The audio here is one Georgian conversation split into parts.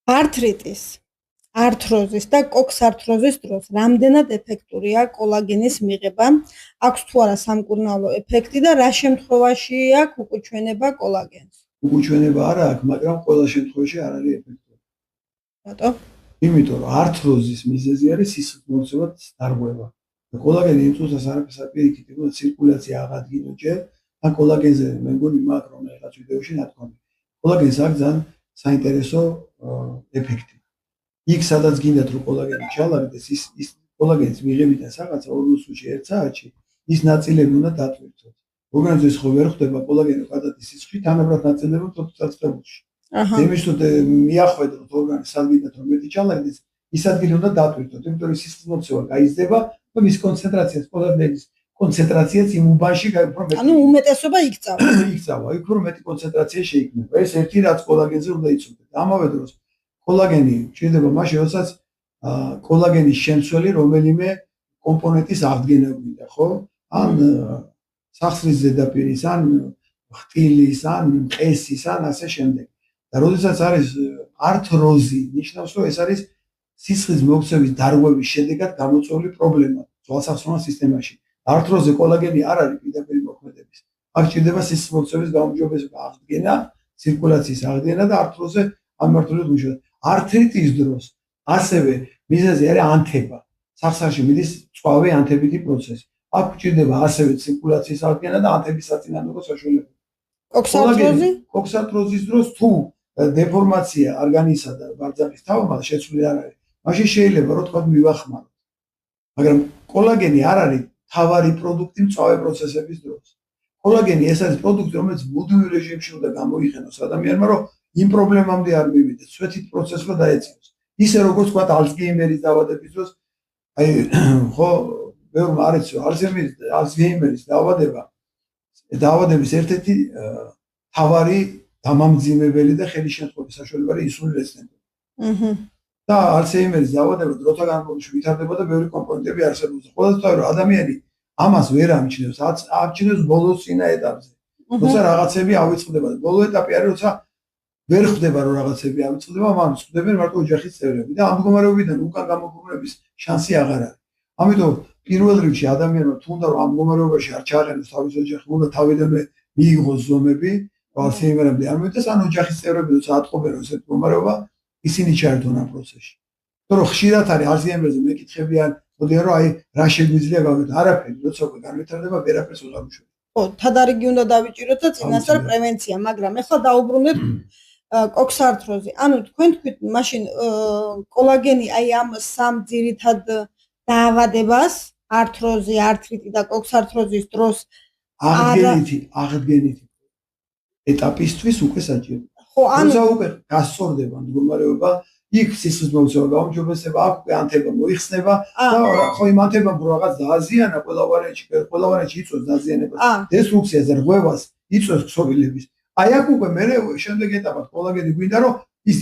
ართრიტის, ართროზის და კოქსართროზის დროს რამდენად ეფექტურია კოლაგენის მიღება? აქვს თუ არა სამკურნალო ეფექტი და რა შემთხვევაშია უკუჩვენება კოლაგენს? უკუჩვენება არა აქვს, მაგრამ ყველა შემთხვევაში არ არის ეფექტური. რატო? იმიტომ რომ ართროზის მიზეზი არის სისხლისმომცემად დარღვევა. და კოლაგენი იმ წუთას არაფერს არ პირიქით, რომ ცირკულაცია აღადგინო ჯერ და კოლაგენზე მე მგონი მაგ რომ რაღაც ვიდეოში ნათქვამი. კოლაგენს აქვს ძალიან საინტერესო ეფექტი. იქ სადაც გინდათ რომ კოლაგენი ჩალაგდეს, ის კოლაგენის მიღებიდან რაღაცა 2 საათში ის ნაწილები უნდა დატვირთოს. ორგანიზმის ხო ვერ ხდება კოლაგენი გადადის სისხლში, თანაბრად ნაწილდება 4 წელიწადში. იმის თუ მიახვედროთ ორგანიზმს სადგინდათ რომ მეტი ჩალაგდეს, ის ადგილი უნდა დატვირთოთ, იმიტომ რომ სისხლისმომცემა გაიზრდება და მის კონცენტრაციას კოლაგენის კონცენტრაციაც იმ უბანში უფრო მეტი. ანუ უმეტესობა იქცავა. იქცავა, იქ უფრო მეტი კონცენტრაცია შეიქმნება. ეს ერთი რაც კოლაგენზე უნდა იცოდეთ. ამავე დროს კოლაგენი ჭირდება მაშინ, როდესაც კოლაგენის შემცველი რომელიმე კომპონენტის აღდგენა გვინდა, ხო? ან სახსრის ზედაპირის, ან ხტილის, ან მყესის, ან ასე შემდეგ. და როდესაც არის ართროზი, ნიშნავს რომ ეს არის სისხლის მოქცევის დარღვევის შედეგად გამოწვეული პრობლემა ძვალსახსროვან სისტემაში. ართროზზე კოლაგენი არ არის პირდაპირ მოქმედების. აქ ჭირდება სისხლის მოქცევის გაუმჯობესება, აღდგენა, ცირკულაციის აღდგენა და ართროზზე ამმართველად მუშაობს. ართრიტის დროს ასევე მიზეზი არის ანთება. სახსრაში მიდის წვავი ანთებითი პროცესი. აქ ჭირდება ასევე ცირკულაციის აღდგენა და ანთების საწინააღმდეგო საშუალება. კოქსართროზის დროს თუ დეფორმაცია არგანისა და ბარძახის თავმად შეცვლილი არ არის, მაშინ შეიძლება რომ თქვა მივახმაროთ. მაგრამ კოლაგენი არ არის თავარი პროდუქტი მწვავე პროცესების დროს. კოლაგენი ეს არის პროდუქტი, რომელიც მუდმივ რეჟიმში უნდა გამოიყენოს ადამიანმა, რომ იმ პრობლემამდე არ მივიდეს, სვეტით პროცესს დაეწიოს. ისე როგორც თქვა ალცგეიმერის დაავადების დროს, აი ხო, ბევრმა არ იცოდა ალცგეიმერის დაავადების ერთ-ერთი თავარი დამამძიმებელი და ხელისშემწყობი საშუალება არის ინსულინი რეზისტენტობა. და ალცგეიმერის დაავადება დროთა განმავლობაში ვითარდება და ბევრი კომპონენტები არსებობს. ყოველთვის რომ ადამიანი ამას ვერ ამჩნევს, ამჩნევს ბოლოს წინა ეტაპზე. როცა რაღაცები ავიწყდება და ბოლო ეტაპი არის, როცა ვერ ხდება რომ რაღაცები ავიწყდება, მაგრამ ხდებენ მარტო ოჯახის წევრები და ამ მდგომარეობიდან უკან გამობრუნების შანსი აღარ არის. ამიტომ პირველ რიგში ადამიანმა თუნდა რომ ამ მდგომარეობაში არ ჩააყენოს თავის ოჯახი, უნდა თავიდანვე მიიღოს ზომები, ალცგეიმერამდე არ მივიდეს, ან ოჯახის წევრები როცა ატყობენ რომ ესეთ მდგომარეობა, ისინი ჩაერთონ ამ პროცესში. იმიტომ რომ ხშირად არის ალცგეიმერზე მეკითხებიან, მოდიან რომ აი რა შეგვიძლია გავაკეთოთ, არაფერი, როცა უკვე განვითარდება, ვერაფერს ვერ ამუშავებთ. ხო, თადარიგი უნდა დავიჭიროთ და წინასწარ პრევენცია, მაგრამ ეხლა დაუბრუნდეთ კოქსართროზი. ანუ თქვენ თქვით მაშინ კოლაგენი აი ამ სამ ძირითად დაავადებას, ართროზი, ართრიტი და კოქსართროზის დროს აღდგენითი ეტაპისთვის უკვე საჭიროა. ხო, ანუ როცა უკვე გასწორდება მდგომარეობა, იქ სისხლის მოქცევა გაუმჯობესება, აქ უკვე ანთება მოიხსნება და ხო იმ ანთებამ რო რაღაც დააზიანა ყველა ვარიანტში იწვევს დაზიანებას, დესტრუქციას და რღვევას იწვევს ქსოვილების. აი აქ უკვე მე შემდეგ ეტაპად კოლაგენი გვინდა რომ ის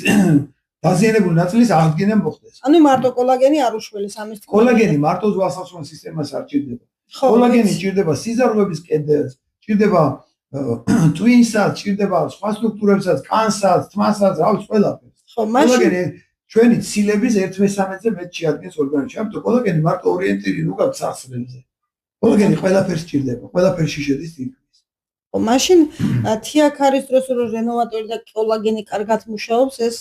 დაზიანებული ნაწილის აღდგენა მოხდეს. ანუ მარტო კოლაგენი არ უშველეს ამის თქმა. კოლაგენი მარტო ძვალსახსროვან სისტემას არ ჭირდება. კოლაგენი ჭირდება სიზარღვების კედელს, ჭირდება ტვინსაც, ჭირდება სხვა სტრუქტურებსაც, კანსაც, თმასაც, რა ვიცი ყველაფერს. ხო, მაშინ ჩვენი ცილების 1/13-ზე მეტი შეადგენს ორგანიზმში. ამიტომ კოლაგენი მარტო ორიენტირებული უკან სახსრებზე. კოლაგენი ყველაფერს ჭირდება, ყველაფერში შედის თითქმის. ხო, მაშინ თიაქარის დროს რო რენოვატორი და კოლაგენი კარგად მუშაობს, ეს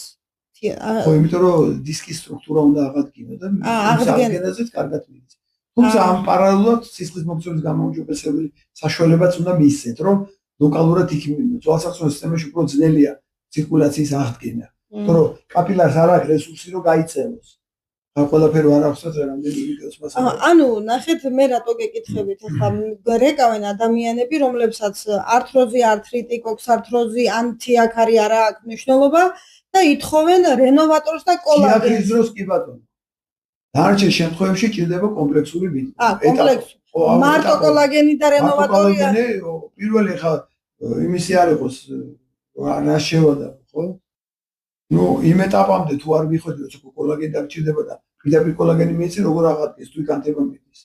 ხო, იმიტომ რომ დისკის სტრუქტურა უნდა აღადგინო და აღდგენაზეც კარგად მიიღოს. თუმცა ამ პარალელურად სისხლის მოქცევის გამოუმჯობესებელი საშუალებაც უნდა მიისცეთ, რომ ლოკალურად იქ ძვალსახსროვან სისტემაში უფრო ძნელია ცირკულაციის აღდგენა. იმიტომ რომ კაპილარს არ აქვს რესურსი რომ გაიწევოს. რა ყველაფერი არ აქვს და რამდენი ვიდეოს მასალა. ანუ ნახეთ მე რატო გეკითხებით, ახლა რეკავენ ადამიანები, რომლებსაც ართროზი, ართრიტი, კოქსართროზი, ან თიაქარი არ აქვს მნიშვნელობა და ითხოვენ რენოვატორს და კოლაგენს. თიაქრის დროს კი ბატონო. დარჩენ შემთხვევებში ჭირდება კომპლექსური ეტაპი. მარტო კოლაგენი და რენოვატორია. პირველი ხა იმისი არ იყოს რა შევადა, ხო? ნუ იმ ეტაპამდე თუ არ მიხვედი რომ კოლაგენი დაგჭირდება და პირდაპირ კოლაგენი მიეცი როგორ აღადგეს თუ იკანთება მიდის.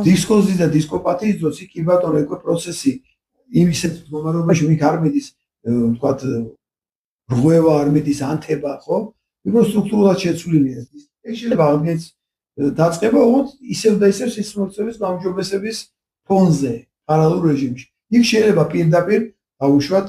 დისკოზის და დისკოპათიის დროს კი ბატონო ეგ პროცესი იმ ისეთ მდგომარეობაში მიქ არ მიდის, ვთქვათ რღვევა არ მეტის ანთება, ხო? უბრალოდ სტრუქტურულად შეცვლილია ეს. ეს შეიძლება აღდგენს დაწყება უბრალოდ ისევ და ისევ სისხლისმცემლის გაუმჯობესების ფონზე, პარალელურ რეჟიმში. იქ შეიძლება პირდაპირ დაუშვათ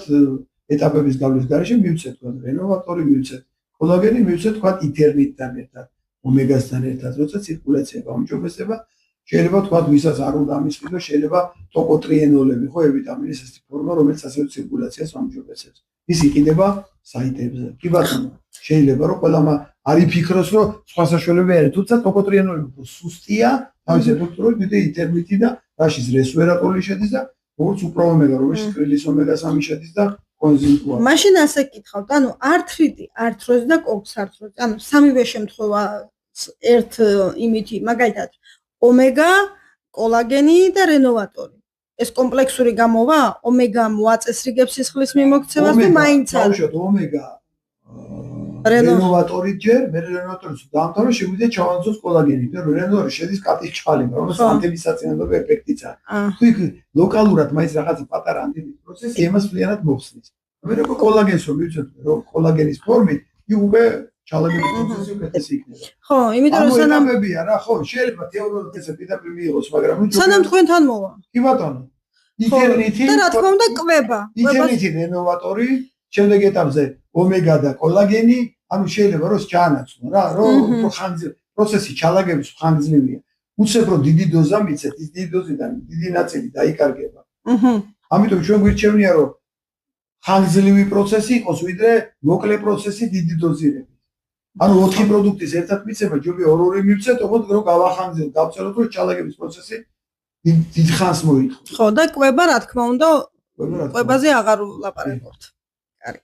ეტაპების გავლის გარეშე მივცეთ თქვა რენოვატორი, მივცეთ კოლაგენი, მივცეთ თქვა ითერნიტთან ერთად, ომეგასთან ერთად, როცა ცირკულაცია გაუმჯობესება, შეიძლება თქვა ვისაც არ უნდა ამისყიდო, შეიძლება ტოკოტრიენოლები, ხო, ვიტამინის ეს ფორმა, რომელიც ასევე ცირკულაციას ამჯობესებს. ის იყიდება საიტებზე. კი ბატონო, შეიძლება რომ ყველამ არ იფიქროს, რომ სხვა საშუალებები არის, თუმცა ტოკოტრიენოლები სუსტია, თავის ეფექტურობით დიდი ითერნიტი და რაშიც რესვერატორი შედის და როგორც უფრო ომეგა, რომელიც კრილის ომეგა-3 შედის და კონზინტუა. მაშინ ასე კითხავთ, ანუ ართრიტი, ართროზი და კოქსართროზი, ანუ სამივე შემთხვევა ერთ იმითი, მაგალითად, ომეგა, კოლაგენი და რენოვატორი. ეს კომპლექსური გამოვა, ომეგა მოაწესრიგებს სისხლის მიმოქცევას და მაინც არ. ბავშვად, ომეგა რენოვატორი ჯერ, მე რენოვატორის დაამთავრე, შეგვიძლია ჩავანაცვლოს კოლაგენი, იმიტომ რომ რენოვატორი შედის კატის ჩხალება, რომელიც ანტიბისაცინადობი ეფექტიც აქვს. თუ იქ ლოკალურად მაინც რაღაცა პატარა ანტიბის პროცესი ემას მთლიანად მოხსნის. მე რო კოლაგენს რომ მივცეთ, რომ კოლაგენის ფორმით, იქ უკვე ჩალაგების პროცესი უკეთესი იქნება. ხო, იმიტომ რომ სანამ ეტაპებია რა, ხო, შეიძლება თეორიულად ესე პირდაპირ მიიღოს, მაგრამ სანამ თქვენთან მოვა. კი ბატონო. ითერნიტი და რა თქმა უნდა კვება. ითერნიტი რენოვატორი, შემდეგ ეტაპზე ომეგა და კოლაგენი, ანუ შეიძლება რომ ჩაანაცვლო რა, რომ უფრო ხანგრძლივი პროცესი ჩალაგების ხანგრძლივია. უცებ რომ დიდი დოზა მიცეთ, ის დიდი დოზიდან დიდი ნაწილი დაიკარგება. ამიტომ ჩვენ გვირჩევნია რომ ხანგრძლივი პროცესი იყოს, ვიდრე მოკლე პროცესი დიდი დოზირებით. ანუ 4 პროდუქტის ერთად მიცემა ჯობია 2-2 მივცეთ, ოღონდ რომ გავახანგრძლივ, გავწეროთ რომ ჩალაგების პროცესი დიდ ხანს მოითხოვს. ხო და კვება რა თქმა უნდა კვებაზე აღარ ვლაპარაკობთ. კარგი.